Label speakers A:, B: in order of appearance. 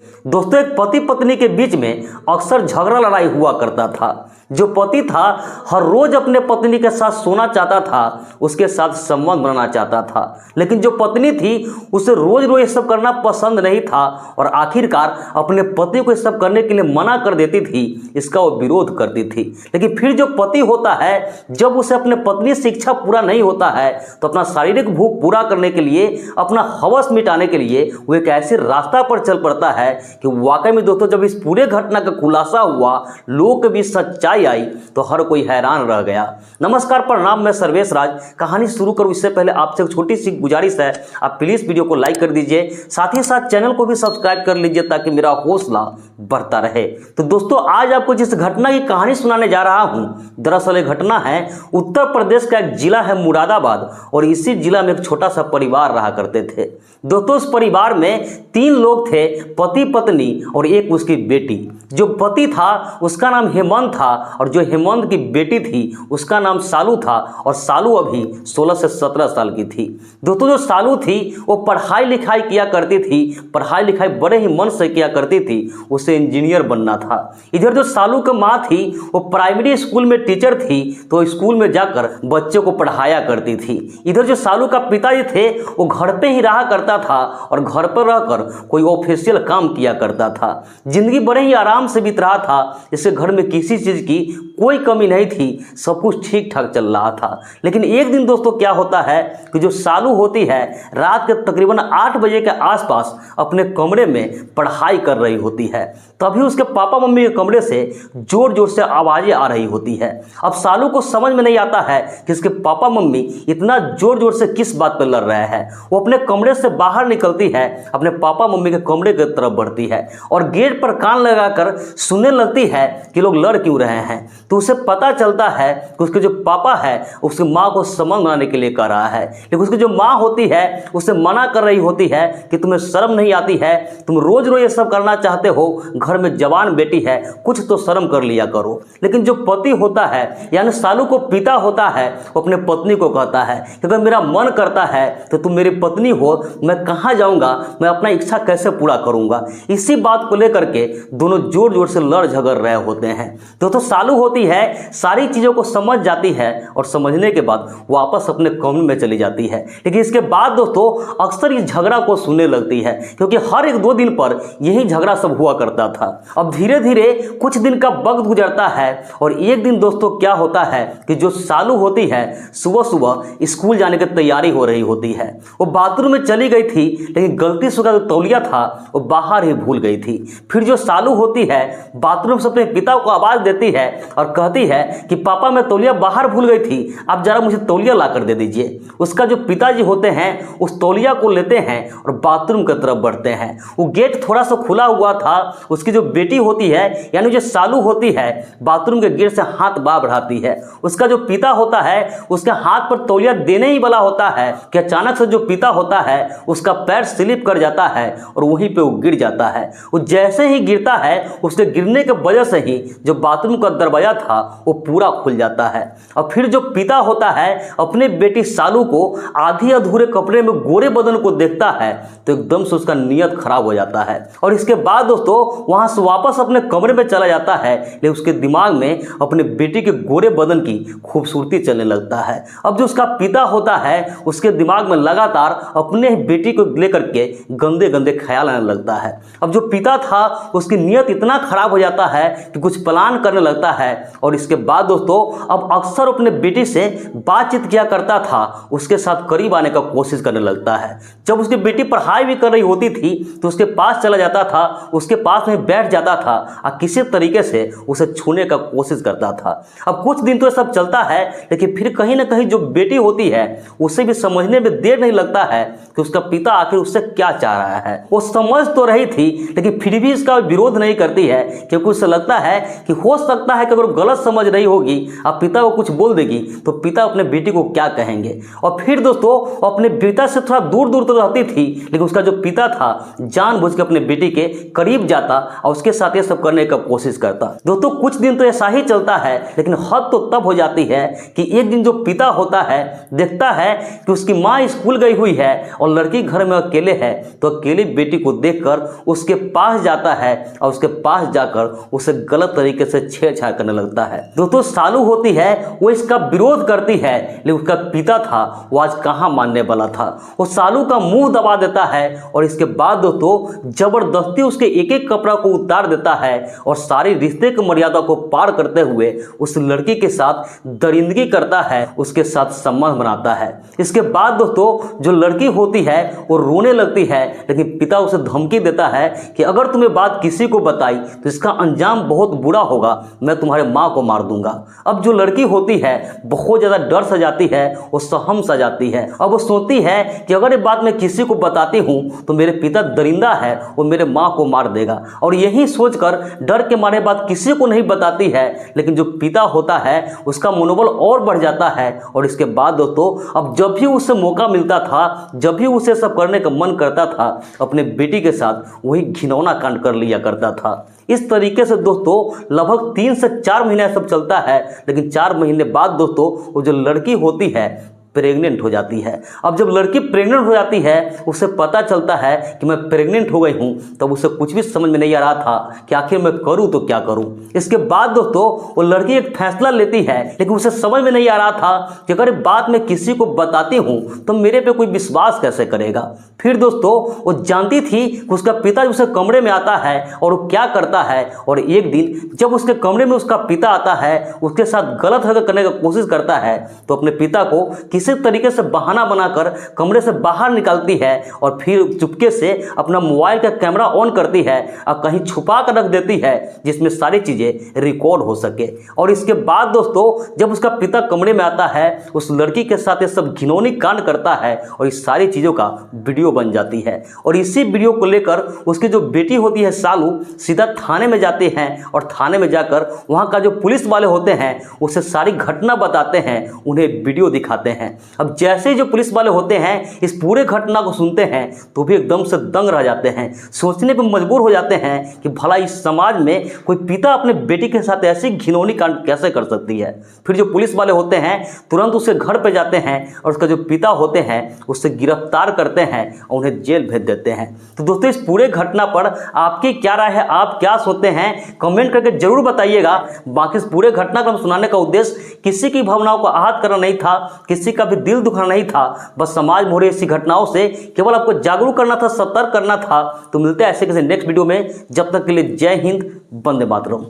A: दोस्तों, एक पति पत्नी के बीच में अक्सर झगड़ा लड़ाई हुआ करता था। जो पति था हर रोज अपने पत्नी के साथ सोना चाहता था, उसके साथ संबंध बनाना चाहता था, लेकिन जो पत्नी थी उसे रोज रोज ये सब करना पसंद नहीं था और आखिरकार अपने पति को ये सब करने के लिए मना कर देती थी, इसका वो विरोध करती थी। लेकिन फिर जो पति होता है, जब उसे अपने पत्नी से इच्छा पूरा नहीं होता है तो अपना शारीरिक भूख पूरा करने के लिए, अपना हवस मिटाने के लिए वो एक ऐसे रास्ता पर चल पड़ता है कि वाकई में दोस्तों जब इस पूरे घटना का खुलासा हुआ, लोग के बीच सच्चाई आई तो हर कोई हैरान रह गया। नमस्कार, प्रणाम, मैं सर्वेश राज। कहानी शुरू करूं इससे पहले आपसे एक छोटी सी गुजारिश है, आप प्लीज वीडियो को लाइक कर दीजिए, साथ ही साथ चैनल को भी सब्सक्राइब कर लीजिए ताकि मेरा हौसला बढ़ता रहे। तो दोस्तों, आज आपको जिस घटना की कहानी सुनाने जा रहा हूं, दरअसल ये घटना है उत्तर प्रदेश का एक जिला है मुरादाबाद, और इसी जिला में एक छोटा सा परिवार रहा करते थे। दोस्तों, उस परिवार में 3 लोग थे, पति पत्नी और एक उसकी बेटी। जो पति था उसका नाम हेमंत था और जो हेमंत की बेटी थी उसका नाम सालू था, और सालू अभी 16 से 17 साल की थी। दोस्तों, जो सालू थी वो पढ़ाई लिखाई किया करती थी, पढ़ाई लिखाई बड़े ही मन से किया करती थी, उसे इंजीनियर बनना था। इधर जो सालू की माँ थी वो प्राइमरी स्कूल में टीचर थी, तो स्कूल में जाकर बच्चों को पढ़ाया करती थी। इधर जो सालू का पिताजी थे वो घर पे ही रहा करता था और घर पर रहकर कोई ऑफिशियल काम किया करता था। जिंदगी बड़े ही आराम से बीत रहा था, इसके घर में किसी चीज की कोई कमी नहीं थी, सब कुछ ठीक ठाक चल रहा था। लेकिन एक दिन दोस्तों क्या होता है कि जो सालू होती है रात के तकरीबन 8 बजे के आसपास अपने कमरे में पढ़ाई कर रही होती है, तभी उसके पापा मम्मी के कमरे से जोर जोर से आवाजें आ रही होती है। अब सालू को समझ में नहीं आता है कि इसके पापा मम्मी इतना जोर जोर से किस बात पर लड़ रहे हैं। वो अपने कमरे से बाहर निकलती है, अपने पापा मम्मी के कमरे की तरफ बढ़ती है और गेट पर कान लगाकर सुनने लगती है कि लोग लड़ क्यों रहे हैं। तो उसे पता चलता है कि उसके जो पापा है उसकी माँ को संबंध बनाने के लिए कर रहा है, लेकिन उसकी जो माँ होती है उसे मना कर रही होती है कि तुम्हें शर्म नहीं आती है, तुम रोज रोज ये सब करना चाहते हो, घर में जवान बेटी है, कुछ तो शर्म कर लिया करो। लेकिन जो पति होता है यानी सालू को पिता होता है, वो अपने पत्नी को कहता है कि अगर मेरा मन करता है तो तुम मेरी पत्नी हो, मैं कहाँ जाऊँगा, मैं अपना इच्छा कैसे पूरा करूँगा। इसी बात को लेकर के दोनों जोर जोर से लड़ झगड़ रहे होते हैं। तो सालू होती है सारी चीज़ों को समझ जाती है और समझने के बाद वापस अपने कमरे में चली जाती है। लेकिन इसके बाद दोस्तों अक्सर इस झगड़ा को सुनने लगती है, क्योंकि हर 1-2 दिन पर यही झगड़ा सब हुआ करता था। अब धीरे धीरे कुछ दिन का वक्त गुजरता है और एक दिन दोस्तों क्या होता है कि जो सालू होती है सुबह सुबह स्कूल जाने की तैयारी हो रही होती है। वो बाथरूम में चली गई थी, लेकिन गलती से उसका जो तौलिया था वो बाहर ही भूल गई थी। फिर जो सालू होती है बाथरूम से अपने पिता को आवाज देती है और कहती है कि पापा मैं तौलिया बाहर भूल गई थी, आप जरा मुझे तौलिया ला कर दे दीजिए। उसका जो पिताजी होते हैं उस तौलिया को लेते हैं और बाथरूम की तरफ बढ़ते हैं। वो गेट थोड़ा सा खुला हुआ था, उसकी जो बेटी होती है यानी जो सालू होती है बाथरूम के गेट से हाथ बाहर बढ़ाती है। उसका जो पिता होता है उसके हाथ पर तौलिया देने ही वाला होता है कि अचानक से जो पिता होता है उसका पैर स्लिप कर जाता है और वहीं पे वो गिर जाता है। वो जैसे ही गिरता है उसके गिरने के वजह से ही जो बाथरूम का दरवाजा था वो पूरा खुल जाता है। और फिर जो पिता होता है अपने बेटी सालू को आधी अधूरे कपड़े में गोरे बदन को देखता है तो एकदम से उसका नियत खराब हो जाता है और इसके बाद दोस्तों वहां से वापस अपने कमरे में चला जाता है, लेकिन उसके दिमाग में अपने बेटी के गोरे बदन की खूबसूरती चलने लगता है। अब जो उसका पिता होता है उसके दिमाग में लगातार अपने बेटी को लेकर के गंदे गंदे ख्याल आने लगता है। अब जो पिता था उसकी नियत इतना खराब हो जाता है कि कुछ प्लान करने लगता है और इसके बाद दोस्तों अब अक्सर अपने बेटी से बातचीत किया करता था, उसके साथ करीब आने का कोशिश करने लगता है। जब उसकी बेटी पढ़ाई भी कर रही होती थी तो उसके पास चला जाता था, उसके पास में बैठ जाता था और किसी तरीके से उसे छूने का कोशिश करता था। अब कुछ दिन तो ये सब चलता है, लेकिन फिर कहीं ना कहीं जो बेटी होती है उसे भी समझने में देर नहीं लगता है कि उसका पिता आखिर उससे क्या चाह रहा है। वो समझ तो रही थी लेकिन फिर भी इसका विरोध नहीं करती है, क्योंकि उसे लगता है कि हो सकता है कि अगर गलत समझ रही होगी अब पिता को कुछ बोल देगी तो पिता अपने बेटी को क्या कहेंगे। और फिर दोस्तों अपने पिता से थोड़ा दूर दूर तो रहती थी, लेकिन उसका जो पिता था जानबूझ के अपने बेटी के करीब जाता और उसके साथ ये सब करने का कोशिश करता। दोस्तों कुछ दिन तो ऐसा ही चलता है, लेकिन हद तो तब हो जाती है कि एक दिन जो पिता होता है देखता है कि उसकी माँ स्कूल गई हुई है और लड़की घर में अकेले है, तो अकेली बेटी को देखकर उसके पास जाता है और उसके पास जाकर उसे गलत तरीके से छेड़छाड़ करने लगता है। दोस्तों सालू होती है वो इसका विरोध करती है, लेकिन उसका पिता था वो आज कहाँ मानने वाला था। वो सालू का मुंह दबा देता है और इसके बाद दोस्तों जबरदस्ती उसके एक एक कपड़ा को उतार देता है और सारी रिश्ते की मर्यादा को पार करते हुए उस लड़की के साथ दरिंदगी करता है, उसके साथ संबंध बनाता है। इसके बाद दोस्तों जो लड़की होती है वो रोने लगती है, लेकिन पिता उसे धमकी देता है कि अगर तुम्हें बात किसी को बताई तो इसका अंजाम बहुत बुरा होगा, मैं तुम्हारे माँ को मार दूंगा। अब जो लड़की होती है बहुत ज़्यादा डर सा जाती है, वो सहम सा जाती है। अब वो सोचती है कि अगर ये बात मैं किसी को बताती हूँ तो मेरे पिता दरिंदा है, वो मेरे माँ को मार देगा, और यही सोचकर डर के मारे बात किसी को नहीं बताती है। लेकिन जो पिता होता है उसका मनोबल और बढ़ जाता है और इसके बाद दोस्तों अब जब भी उसे मौका मिलता था, जब भी उसे सब करने का मन करता था, अपने बेटी के साथ वही घिनौना कांड कर लिया करता था। इस तरीके से दोस्तों लगभग 3 से 4 महीने सब चलता है, लेकिन 4 महीने बाद दोस्तों वो जो लड़की होती है प्रेग्नेंट हो जाती है। अब जब लड़की प्रेग्नेंट हो जाती है उसे पता चलता है कि मैं प्रेग्नेंट हो गई हूँ, तब उसे कुछ भी समझ में नहीं आ रहा था कि आखिर मैं करूँ तो क्या करूँ। इसके बाद दोस्तों वो लड़की एक फैसला लेती है, लेकिन उसे समझ में नहीं आ रहा था कि अगर बात मैं किसी को बताती हूँ तो मेरे पे कोई विश्वास कैसे करेगा। फिर दोस्तों वो जानती थी कि उसका पिता उसे कमरे में आता है और वो क्या करता है, और एक दिन जब उसके कमरे में उसका पिता आता है, उसके साथ गलत हरकत करने की कोशिश करता है, तो अपने पिता को किसी तरीके से बहाना बनाकर कमरे से बाहर निकालती है और फिर चुपके से अपना मोबाइल का कैमरा ऑन करती है और कहीं छुपा कर रख देती है जिसमें सारी चीज़ें रिकॉर्ड हो सके। और इसके बाद दोस्तों जब उसका पिता कमरे में आता है, उस लड़की के साथ ये सब घिनौनी कांड करता है और इस सारी चीज़ों का वीडियो बन जाती है। और इसी वीडियो को लेकर उसकी जो बेटी होती है सालू सीधा थाने में जाते हैं और थाने में जाकर वहाँ का जो पुलिस वाले होते हैं उसे सारी घटना बताते हैं, उन्हें वीडियो दिखाते हैं। अब जैसे जो पुलिस वाले होते हैं इस पूरे घटना को सुनते हैं तो भी एकदम से दंग रह जाते हैं, सोचने पर मजबूर हो जाते हैं कि भला इस समाज में कोई पिता अपने बेटी के साथ ऐसी घिनौनी कांड कैसे कर सकती है। फिर जो पुलिस वाले होते हैं तुरंत उसके घर पे जाते हैं और उसका जो पिता होते हैं उससे गिरफ्तार करते हैं और उन्हें जेल भेज देते हैं। तो दोस्तों इस पूरे घटना पर आपकी क्या राय है, आप क्या सोचते हैं, कमेंट करके जरूर बताइएगा। बाकी इस पूरे घटना को हम सुनाने का उद्देश्य किसी की भावनाओं को आहत करना नहीं था, किसी का भी दिल दुखाना नहीं था, बस समाज में हो रही ऐसी घटनाओं से केवल आपको जागरूक करना था, सतर्क करना था। तो मिलते हैं ऐसे किसी नेक्स्ट वीडियो में, जब तक के लिए जय हिंद, वंदे मातरम।